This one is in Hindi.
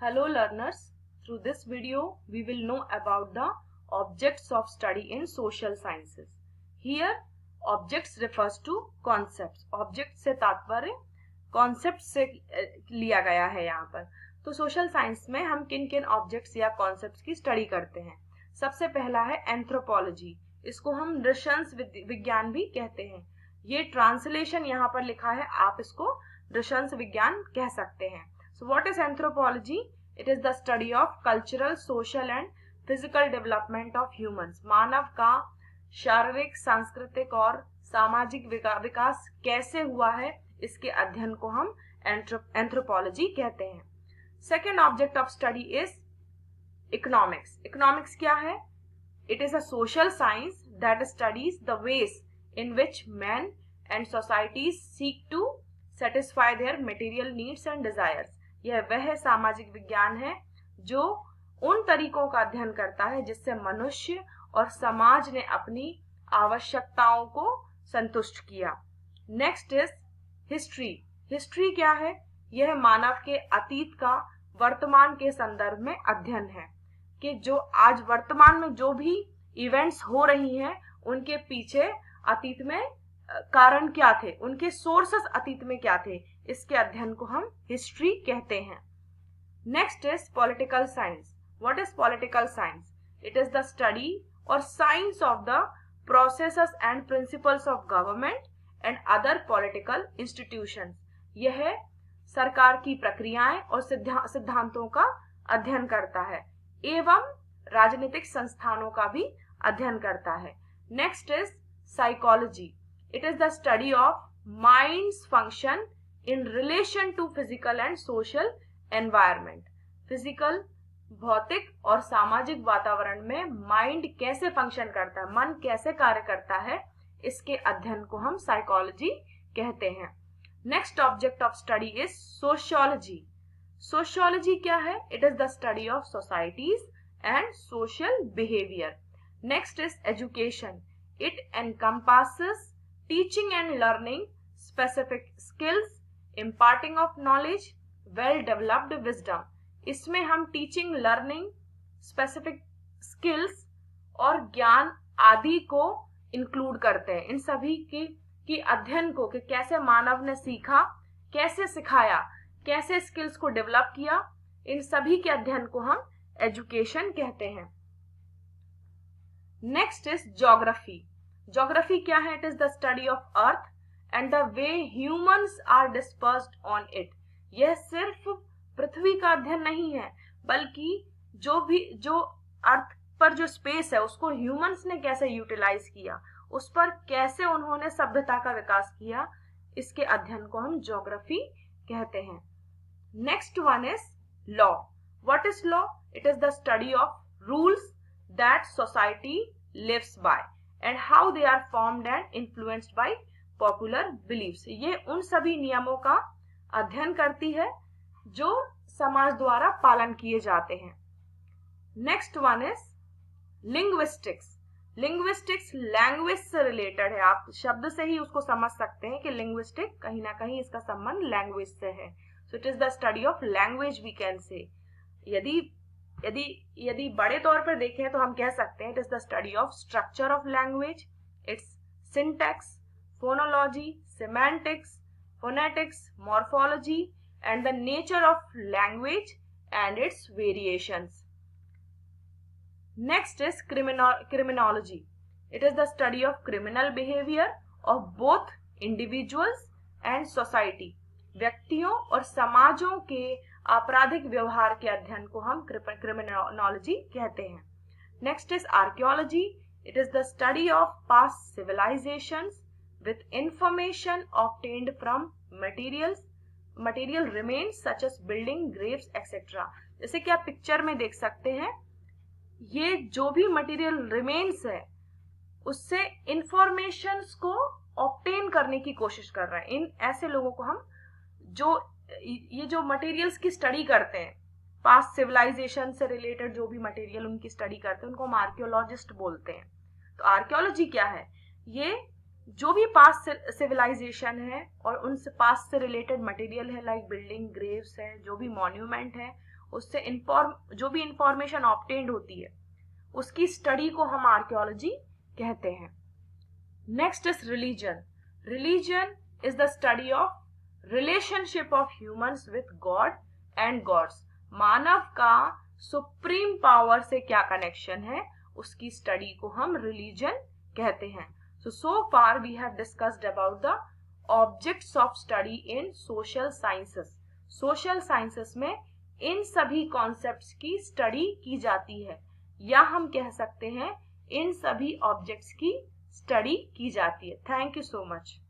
Hello learners, through this video we will know about the objects of study in social sciences. Here objects refers to concepts. Object से तात्पर्य concept से लिया गया है यहाँ पर. तो सोशल साइंस में हम किन किन ऑब्जेक्ट्स या कॉन्सेप्ट्स की स्टडी करते हैं. सबसे पहला है एंथ्रोपोलॉजी. इसको हम नृशंस विज्ञान भी कहते हैं. ये ट्रांसलेशन यहाँ पर लिखा है, आप इसको नृशंस विज्ञान कह सकते हैं. So what is anthropology? It is the study of cultural, social and physical development of humans. मानव का शारीरिक, सांस्कृतिक और सामाजिक विकास कैसे हुआ है, इसके अध्ययन को हम एंथ्रोपोलॉजी कहते हैं. Second object of study is economics. Economics क्या है? It is a social science that studies the ways in which men and societies seek to satisfy their material needs and desires. यह वह सामाजिक विज्ञान है जो उन तरीकों का अध्ययन करता है जिससे मनुष्य और समाज ने अपनी आवश्यकताओं को संतुष्ट किया. Next is history. हिस्ट्री क्या है? यह मानव के अतीत का वर्तमान के संदर्भ में अध्ययन है कि जो आज वर्तमान में जो भी इवेंट्स हो रही हैं उनके पीछे अतीत में कारण क्या थे, उनके सोर्सेस अतीत में क्या थे, इसके अध्ययन को हम हिस्ट्री कहते हैं. Next is political science. What is political science? It is the study और science of the processes and principles of government and other political institutions. यह सरकार की प्रक्रियाएं और सिद्धांतों का अध्ययन करता है एवं राजनीतिक संस्थानों का भी अध्ययन करता है. Next is psychology. It is the study of mind's function in relation to physical and social environment. Physical, भौतिक और सामाजिक वातावरण में माइंड कैसे फंक्शन करता है, मन कैसे कार्य करता है, इसके अध्ययन को हम साइकोलॉजी कहते हैं. Next object of study is sociology. Sociology क्या है? It is the study of societies and social behaviour. Next is education. It encompasses teaching and learning, specific skills, imparting of knowledge, well developed wisdom. इसमें हम टीचिंग, लर्निंग, स्पेसिफिक स्किल्स और ज्ञान आदि को इंक्लूड करते हैं. इन सभी की अध्ययन को कि कैसे मानव ने सीखा, कैसे सिखाया, कैसे स्किल्स को डेवलप किया, इन सभी के अध्ययन को हम एजुकेशन कहते हैं. Next is geography. ज्योग्राफी क्या है? It is the study of earth and the way humans are dispersed on it. यह सिर्फ पृथ्वी का अध्ययन नहीं है, बल्कि जो अर्थ पर जो स्पेस है उसको ह्यूमंस ने कैसे यूटिलाइज किया, उस पर कैसे उन्होंने सभ्यता का विकास किया, इसके अध्ययन को हम ज्योग्राफी कहते हैं. Next one is law. What is law? It is the study of rules that society lives by and how they are formed and influenced by popular beliefs. ये उन सभी नियमों का अध्ययन करती है जो समाज द्वारा पालन किए जाते हैं. Next one is linguistics. Linguistics language से रिलेटेड है. आप शब्द से ही उसको समझ सकते हैं कि लिंग्विस्टिक कहीं ना कहीं इसका संबंध लैंग्वेज से है. So it is the study of language we can say. यदि बड़े तौर पर देखें तो हम कह सकते हैं it is the study of structure of language, it's syntax, phonology, semantics, phonetics, morphology and the nature of language and it's variations. Next is criminology. It is the study of criminal behaviour of both individuals and society. व्यक्तियों और समाजों के आपराधिक व्यवहार के अध्ययन को हम क्रिमिनोलॉजी कहते हैं. Next is archaeology. It is the study of past civilisations with information obtained from material remains such as building, graves etcetera. जैसे कि आप पिक्चर में देख सकते हैं, ये जो भी मटेरियल रिमेन्स है उससे इंफॉर्मेशन को ऑब्टेन करने की कोशिश कर रहे हैं. इन ऐसे लोगों को हम जो मटेरियल्स की स्टडी करते हैं, पास्ट सिविलाइजेशन से रिलेटेड जो भी मटेरियल उनकी स्टडी करते हैं, उनको हम आर्कियोलॉजिस्ट बोलते हैं. तो आर्कियोलॉजी क्या है? ये जो भी पास्ट सिविलाइजेशन है और उनसे पास्ट से रिलेटेड मटेरियल है, लाइक बिल्डिंग, ग्रेव्स है, जो भी मॉन्यूमेंट है, उससे जो भी इंफॉर्मेशन ऑब्टेन्ड होती है उसकी स्टडी को हम आर्कियोलॉजी कहते हैं। Next is religion. Religion is the study of relationship of humans with god and gods. मानव का सुप्रीम पावर से क्या कनेक्शन है उसकी स्टडी को हम रिलीजन कहते हैं। So far we have discussed about the objects of study in social sciences. Social sciences में इन सभी कॉन्सेप्ट्स की स्टडी की जाती है, या हम कह सकते हैं इन सभी ऑब्जेक्ट्स की स्टडी की जाती है। Thank you so much.